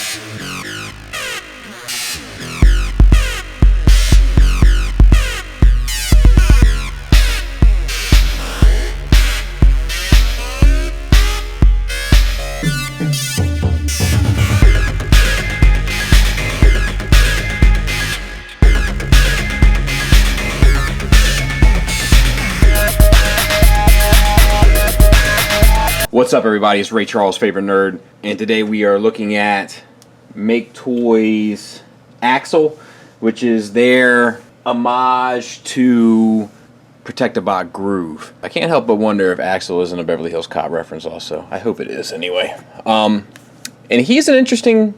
What's up, everybody? It's Ray Charles' favorite nerd, and today we are looking at Maketoys Axel, which is their homage to Protect-A-Bot Groove. I can't help but wonder if Axel isn't a Beverly Hills Cop reference also. I hope it is anyway. And he's an interesting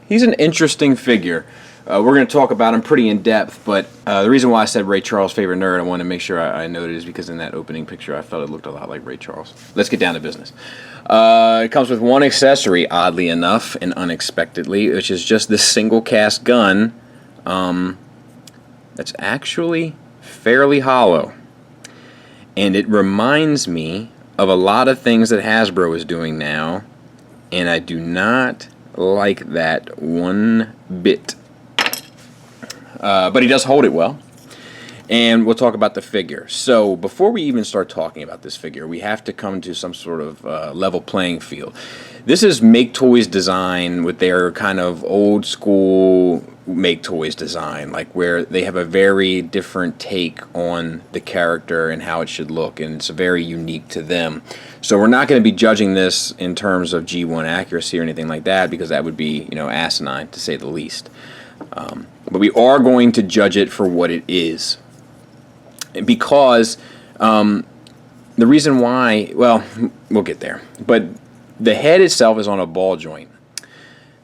figure. We're going to talk about him pretty in depth, but the reason why I said Ray Charles' favorite nerd, I wanted to make sure I noted, is because in that opening picture I felt it looked a lot like Ray Charles. Let's get down to business. It comes with one accessory, oddly enough and unexpectedly, which is just this single cast gun that's actually fairly hollow. And it reminds me of a lot of things that Hasbro is doing now, and I do not like that one bit. But he does hold it well, and we'll talk about the figure. So before we even start talking about this figure, we have to come to some sort of level playing field. This is Maketoys design with their kind of old school Maketoys design, like where they have a very different take on the character and how it should look, and it's very unique to them. So we're not going to be judging this in terms of G1 accuracy or anything like that, because that would be, you know, asinine to say the least. But we are going to judge it for what it is, because the reason why, well, we'll get there, but the head itself is on a ball joint.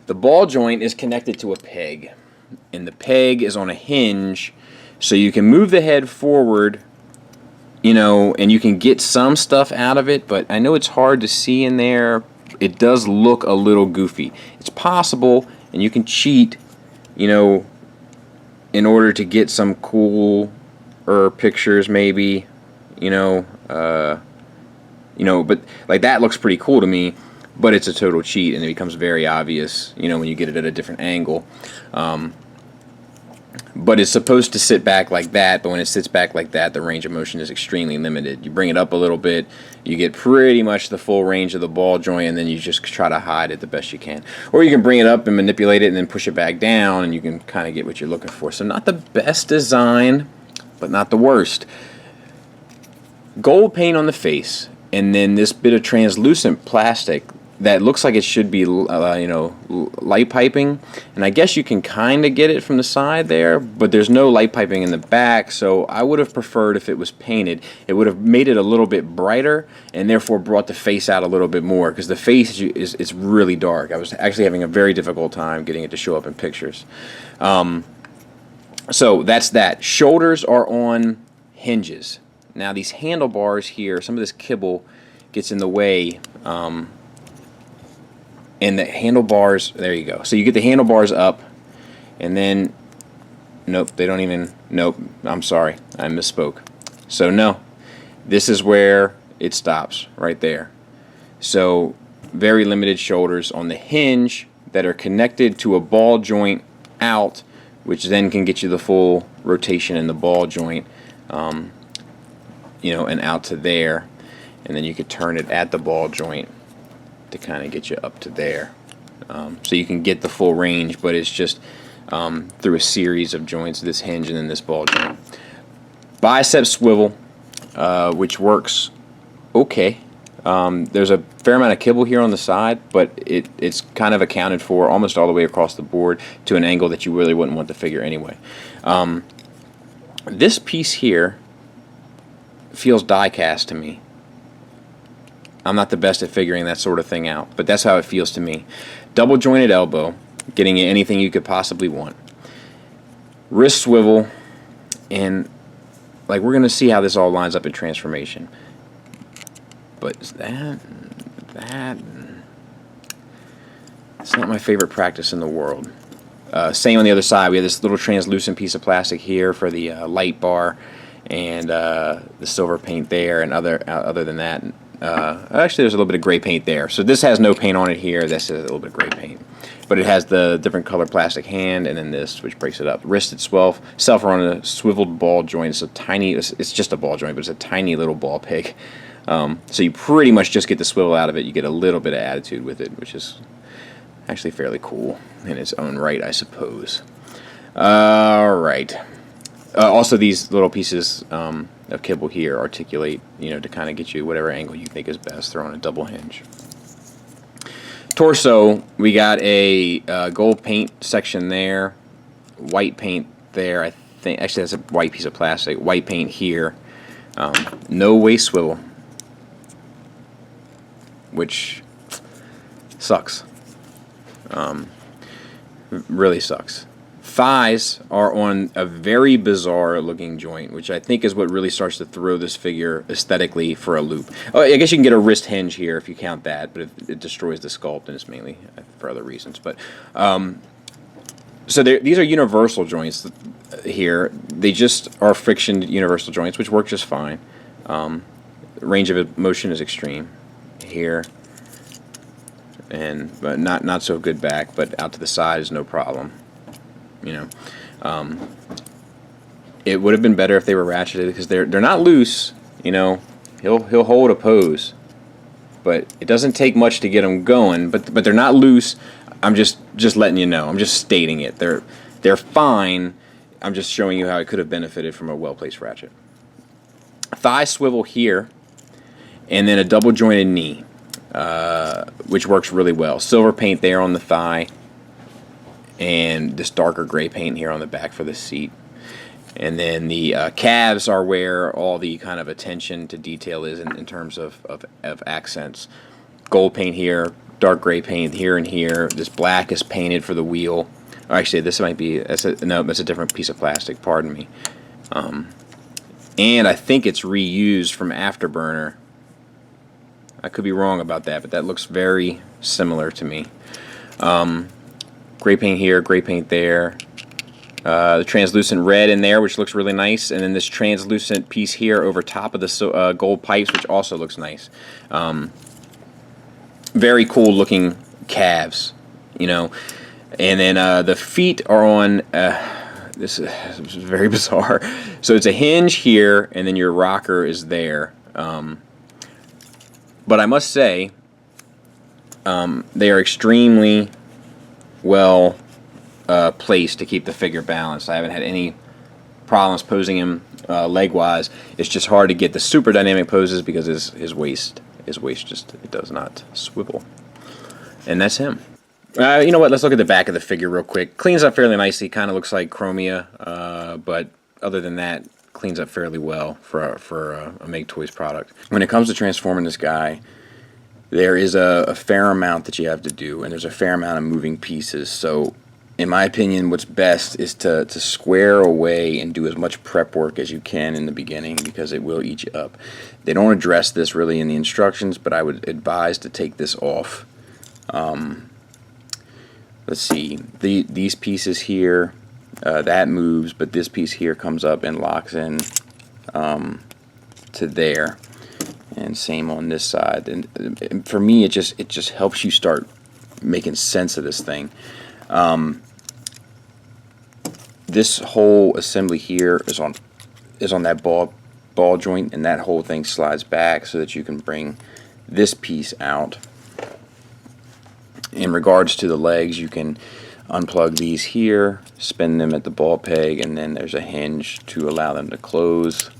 The ball joint is connected to a peg, and the peg is on a hinge, so you can move the head forward, you know, and you can get some stuff out of it, but I know it's hard to see in there. It does look a little goofy. It's possible, and you can cheat, you know, in order to get some cooler pictures, maybe, you know, but like that looks pretty cool to me, but it's a total cheat, and it becomes very obvious, you know, when you get it at a different angle. But it's supposed to sit back like that, but when it sits back like that, the range of motion is extremely limited. You bring it up a little bit, you get pretty much the full range of the ball joint, and then you just try to hide it the best you can. Or you can bring it up and manipulate it and then push it back down, and you can kind of get what you're looking for. So not the best design, but not the worst. Gold paint on the face, and then this bit of translucent plastic that looks like it should be, you know, light piping, and I guess you can kind of get it from the side there, but there's no light piping in the back, so I would have preferred if it was painted. It would have made it a little bit brighter, and therefore brought the face out a little bit more, because the face is really dark. I was actually having a very difficult time getting it to show up in pictures. So that's that. Shoulders are on hinges. Now these handlebars here, some of this kibble gets in the way, and the handlebars, there you go. So you get the handlebars up, and then, nope, they don't even, nope, I'm sorry, I misspoke. So no, this is where it stops, right there. So very limited shoulders on the hinge that are connected to a ball joint out, which then can get you the full rotation in the ball joint, you know, and out to there. And then you could turn it at the ball joint to kind of get you up to there. So you can get the full range, but it's just through a series of joints, this hinge and then this ball joint. Bicep swivel, which works okay. There's a fair amount of kibble here on the side, but it's kind of accounted for almost all the way across the board to an angle that you really wouldn't want the figure anyway. This piece here feels die cast to me. I'm not the best at figuring that sort of thing out, but that's how it feels to me. Double jointed elbow, getting anything you could possibly want. Wrist swivel, and like we're going to see how this all lines up in transformation. But it's not my favorite practice in the world. Same on the other side. We have this little translucent piece of plastic here for the light bar, and the silver paint there, and other than that, Actually, there's a little bit of gray paint there. So this has no paint on it here. This is a little bit of gray paint. But it has the different color plastic hand, and then this, which breaks it up. Wrist itself are on a swiveled ball joint. It's a tiny, it's just a ball joint, but it's a tiny little ball peg. So you pretty much just get the swivel out of it. You get a little bit of attitude with it, which is actually fairly cool in its own right, I suppose. Alright. Also, these little pieces of kibble here articulate, to kind of get you whatever angle you think is best. They're on a double hinge. Torso, we got a gold paint section there, white paint there. I think actually that's a white piece of plastic. White paint here. No waist swivel, which sucks. Really sucks. Thighs are on a very bizarre looking joint, which I think is what really starts to throw this figure aesthetically for a loop. Oh, I guess you can get a wrist hinge here if you count that, but it destroys the sculpt, and it's mainly for other reasons. But so these are universal joints here. They just are frictioned universal joints, which work just fine. Range of motion is extreme here, but not so good back, but out to the side is no problem. It would have been better if they were ratcheted, because they're not loose. He'll hold a pose, but it doesn't take much to get them going. But they're not loose. I'm just letting you know. I'm just stating it. They're fine. I'm just showing you how it could have benefited from a well-placed ratchet. Thigh swivel here, and then a double jointed knee, which works really well. Silver paint there on the thigh, and this darker gray paint here on the back for the seat. And then the calves are where all the kind of attention to detail is in terms of accents. Gold paint here, dark gray paint here and here. This black is painted for the wheel. Or actually, this might be, that's a different piece of plastic, pardon me. And I think it's reused from Afterburner. I could be wrong about that, but that looks very similar to me. Gray paint here, gray paint there. The translucent red in there, which looks really nice, and then this translucent piece here over top of the gold pipes, which also looks nice. Very cool looking calves, And then the feet are on. This is very bizarre. So it's a hinge here, and then your rocker is there. But I must say, they are extremely well placed to keep the figure balanced. I haven't had any problems posing him leg-wise. It's just hard to get the super dynamic poses because his waist just, it does not swivel. And that's him. You know what? Let's look at the back of the figure real quick. Cleans up fairly nicely. Kind of looks like Chromia, but other than that, cleans up fairly well for a Maketoys product. When it comes to transforming this guy, there is a fair amount that you have to do, and there's a fair amount of moving pieces. So, in my opinion, what's best is to square away and do as much prep work as you can in the beginning, because it will eat you up. They don't address this really in the instructions, but I would advise to take this off. Let's see, these pieces here, that moves, but this piece here comes up and locks in to there. And same on this side, and for me, it just helps you start making sense of this thing. This whole assembly here is on that ball joint, and that whole thing slides back so that you can bring this piece out. In regards to the legs, you can unplug these here, spin them at the ball peg, and then there's a hinge to allow them to close.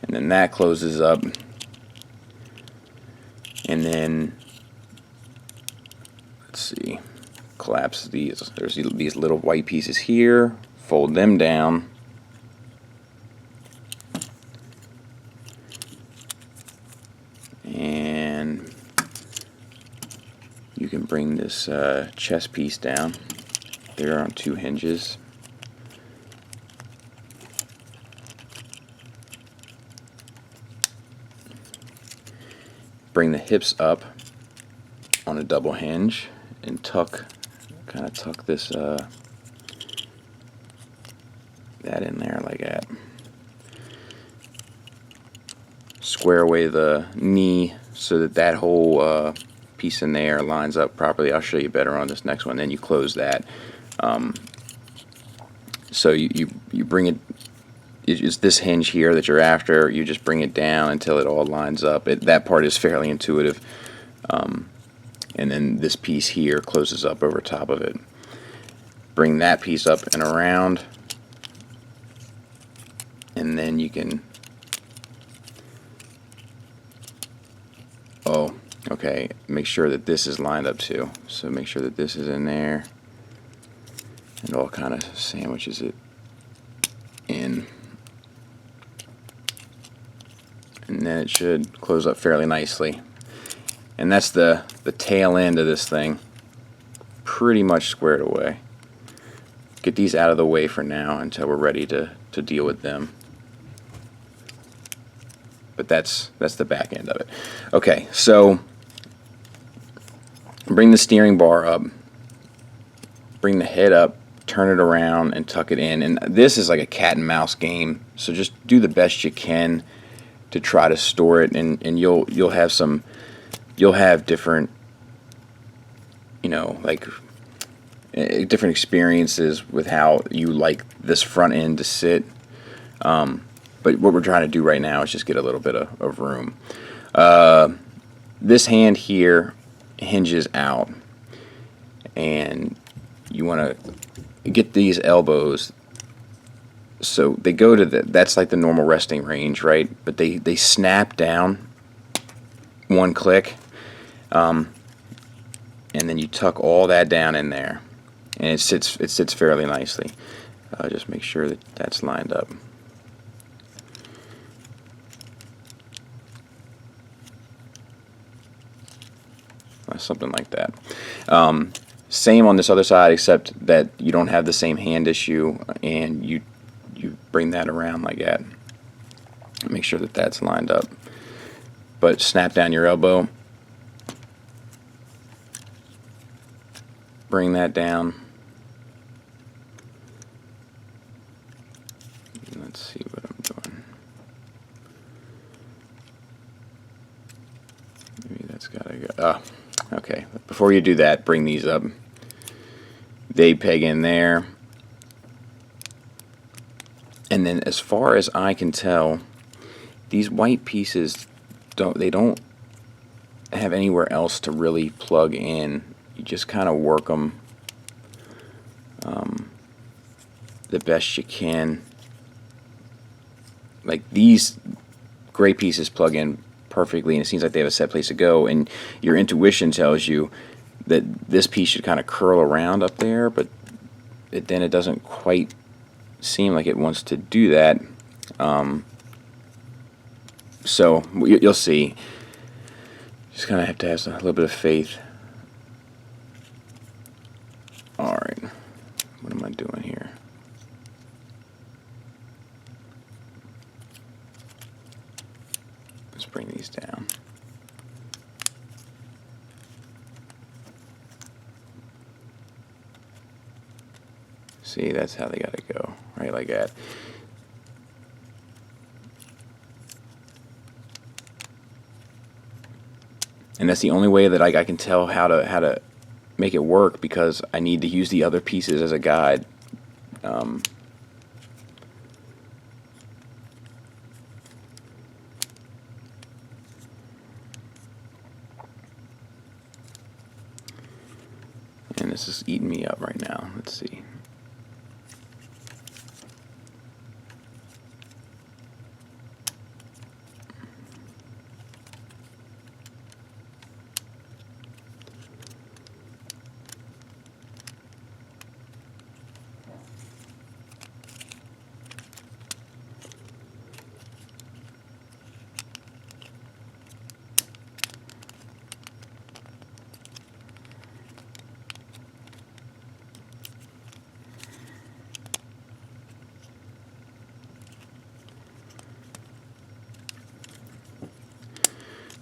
And then that closes up, and then let's see, collapse these. There's these little white pieces here, fold them down, and you can bring this chest piece down. They're on two hinges. Bring the hips up on a double hinge and kind of tuck this that in there like that. square away the knee so that that whole piece in there lines up properly. I'll show you better on this next one. Then you close that. So you bring it. It's this hinge here that you're after. You just bring it down until it all lines up. That part is fairly intuitive. And then this piece here closes up over top of it. Bring that piece up and around, and then you can, oh, okay, make sure that this is lined up too. So make sure that this is in there, and all kind of sandwiches it in. And then it should close up fairly nicely. And that's the tail end of this thing, pretty much squared away. Get these out of the way for now until we're ready to deal with them. But that's the back end of it. Okay, so bring the steering bar up, bring the head up, turn it around, and tuck it in. And this is like a cat and mouse game, so just do the best you can to try to store it, and you'll have some. You'll have different, you know, like different experiences with how you like this front end to sit. But what we're trying to do right now is just get a little bit of room. This hand here hinges out, and you want to get these elbows. So they go to that's like the normal resting range, right? But they snap down one click. And then you tuck all that down in there, and it sits fairly nicely. Just make sure that that's lined up. Something like that. Same on this other side, except that you don't have the same hand issue, and you bring that around like that. Make sure that that's lined up. But snap down your elbow. Bring that down. Let's see what I'm doing. Maybe that's gotta go. Ah, okay. Before you do that, bring these up. They peg in there. And then, as far as I can tell, these white pieces don't have anywhere else to really plug in. You just kind of work them the best you can. Like these gray pieces plug in perfectly, and it seems like they have a set place to go, and your intuition tells you that this piece should kind of curl around up there, but then it doesn't quite seem like it wants to do that. So you'll see. Just kind of have to have a little bit of faith. Alright, what am I doing here? Let's bring these down. See, that's how they gotta go, right like that. And that's the only way that I can tell how to make it work, because I need to use the other pieces as a guide. And this is eating me up right now. Let's see.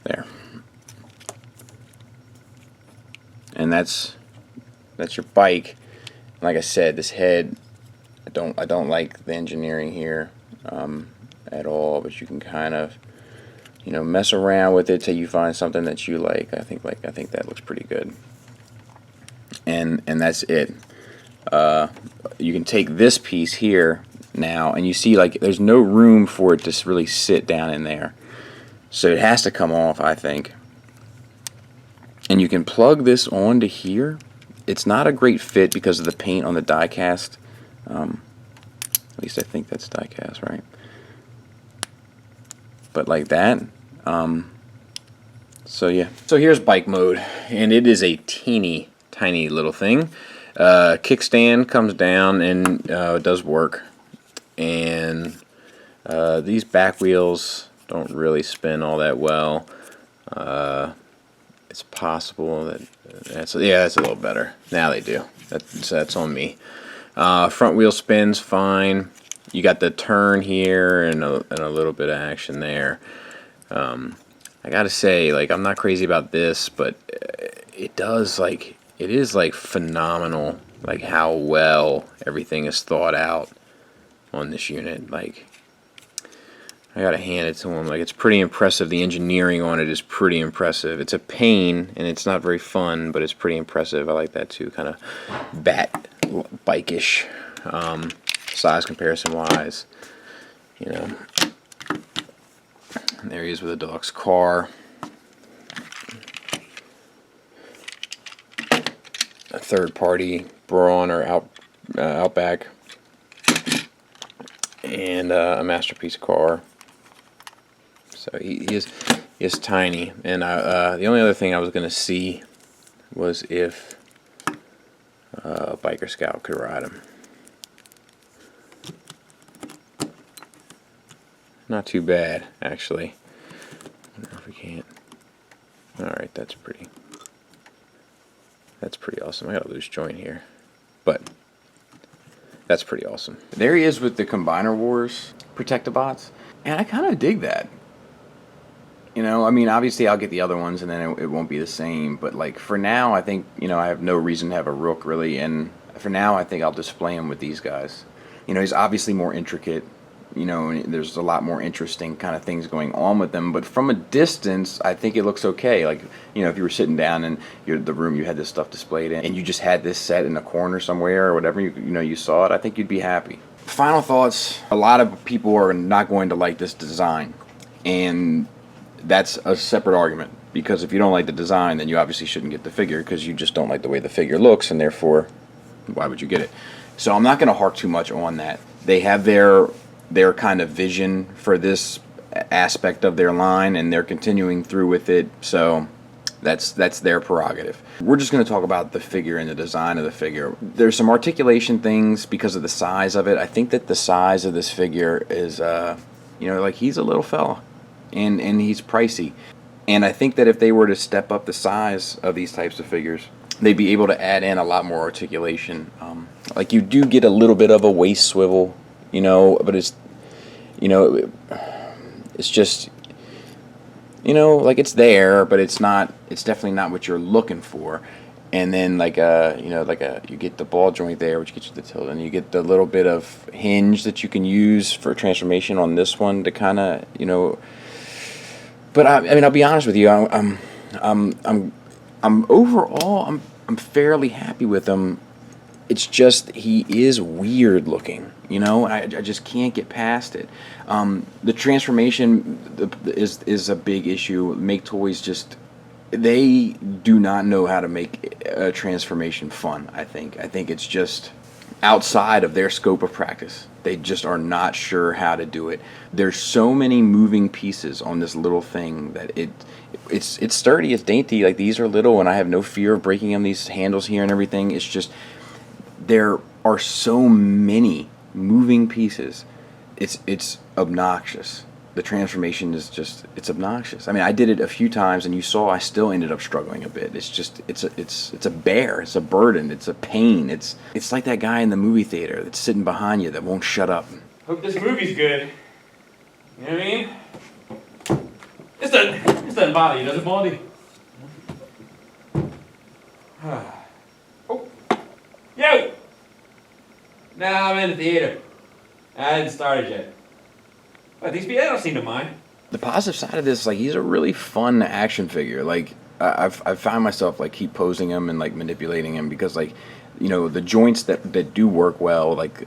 There. And that's your bike. Like I said, this head, I don't like the engineering here at all, but you can kind of you know, mess around with it till you find something that you like. I think that looks pretty good. And that's it. You can take this piece here now, and you see like there's no room for it to really sit down in there, so it has to come off, I think. And you can plug this onto here. It's not a great fit because of the paint on the die cast. At least I think that's die cast, right? But like that. So yeah. So here's bike mode, and it is a teeny tiny little thing. Kickstand comes down and it does work. And these back wheels don't really spin all that well. It's possible that that's a little better. Now they do. That's on me. Front wheel spins fine. You got the turn here and a little bit of action there. I gotta say, like, I'm not crazy about this, but it is like phenomenal, like how well everything is thought out on this unit. Like, I gotta hand it to them. Like, it's pretty impressive. The engineering on it is pretty impressive. It's a pain and it's not very fun, but it's pretty impressive. I like that too, kind of bat bike-ish, size comparison wise. You know, and there he is with a dog's car. A third-party Braun or Outback, and a Masterpiece car. So he is tiny. And the only other thing I was going to see was if a Biker Scout could ride him. Not too bad, actually. I wonder if we can't. Alright, that's pretty awesome. I got a loose joint here, but that's pretty awesome. There he is with the Combiner Wars Protectobots, and I kind of dig that. You know, I mean, obviously I'll get the other ones and then it won't be the same, but like for now, I think, you know, I have no reason to have a Rook really, and for now I think I'll display him with these guys. You know, he's obviously more intricate. You know, and there's a lot more interesting kind of things going on with them. But from a distance, I think it looks okay. Like, you know, if you were sitting down in the room you had this stuff displayed in, and you just had this set in a corner somewhere or whatever, you know, you saw it, I think you'd be happy. Final thoughts. A lot of people are not going to like this design. And that's a separate argument. Because if you don't like the design, then you obviously shouldn't get the figure because you just don't like the way the figure looks, and therefore, why would you get it? So I'm not going to harp too much on that. They have their kind of vision for this aspect of their line, and they're continuing through with it, so that's their prerogative. We're just going to talk about the figure and the design of the figure. There's some articulation things because of the size of it. I think that the size of this figure is, you know, like, he's a little fella, and he's pricey. And I think that if they were to step up the size of these types of figures, they'd be able to add in a lot more articulation. Like, you do get a little bit of a waist swivel, you know, but it's, you know, it's just, you know, like, it's there, but it's definitely not what you're looking for. And then, like, you know, like you get the ball joint there, which gets you the tilt, and you get the little bit of hinge that you can use for transformation on this one to kind of, you know. But I mean, I'll be honest with you, I'm overall, I'm fairly happy with him. It's just, he is weird looking, you know. I just can't get past it. The transformation is a big issue. Maketoys just, they do not know how to make a transformation fun. I think it's just outside of their scope of practice. They just are not sure how to do it. There's so many moving pieces on this little thing that it's sturdy, it's dainty. Like, these are little, and I have no fear of breaking them. These handles here and everything. It's just, there are so many moving pieces. It's obnoxious. The transformation is just, it's obnoxious. I mean, I did it a few times, and you saw I still ended up struggling a bit. It's just, it's a bear. It's a burden. It's a pain. It's like that guy in the movie theater that's sitting behind you that won't shut up. Hope this movie's good. You know what I mean? This doesn't bother you, does it, Baldy? Oh. Yo! Nah, I'm in the theater. I hadn't started yet. But these people, they don't seem to mind. the positive side of this, like, he's a really fun action figure. Like, I've found myself like keep posing him and like manipulating him because, like, you know, the joints that do work well, like,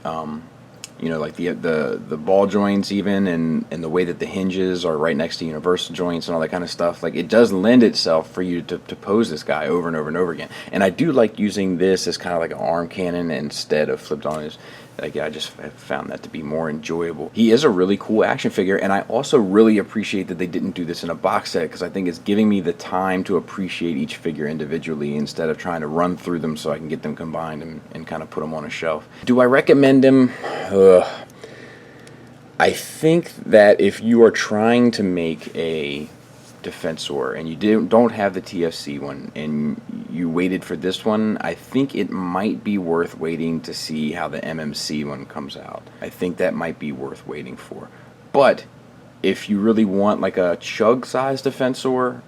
you know, like the ball joints even, and the way that the hinges are right next to universal joints and all that kind of stuff, like, it does lend itself for you to pose this guy over and over and over again. And I do like using this as kind of like an arm cannon instead of flipped on his. Like, I just have found that to be more enjoyable. He is a really cool action figure, and I also really appreciate that they didn't do this in a box set, because I think it's giving me the time to appreciate each figure individually instead of trying to run through them so I can get them combined and kind of put them on a shelf. Do I recommend him? I think that if you are trying to make a Defensor and you don't have the TFC one and you waited for this one, I think it might be worth waiting to see how the MMC one comes out. I think that might be worth waiting for. But if you really want like a chug size Defensor,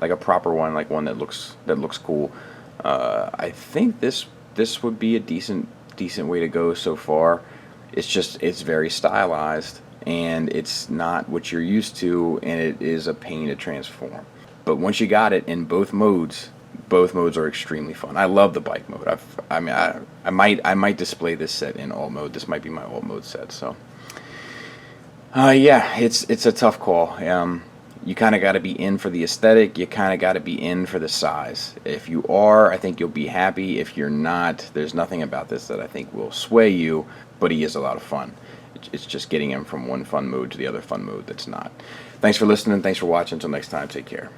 like a proper one, like one that looks cool, I think this would be a decent way to go so far. It's very stylized, and it's not what you're used to, and it is a pain to transform. But once you got it in both modes are extremely fun. I love the bike mode. I might display this set in alt mode. This might be my alt mode set. So, yeah, it's a tough call. You kind of got to be in for the aesthetic. You kind of got to be in for the size. If you are, I think you'll be happy. If you're not, there's nothing about this that I think will sway you, but he is a lot of fun. It's just getting him from one fun mode to the other fun mode that's not. Thanks for listening. Thanks for watching. Until next time, take care.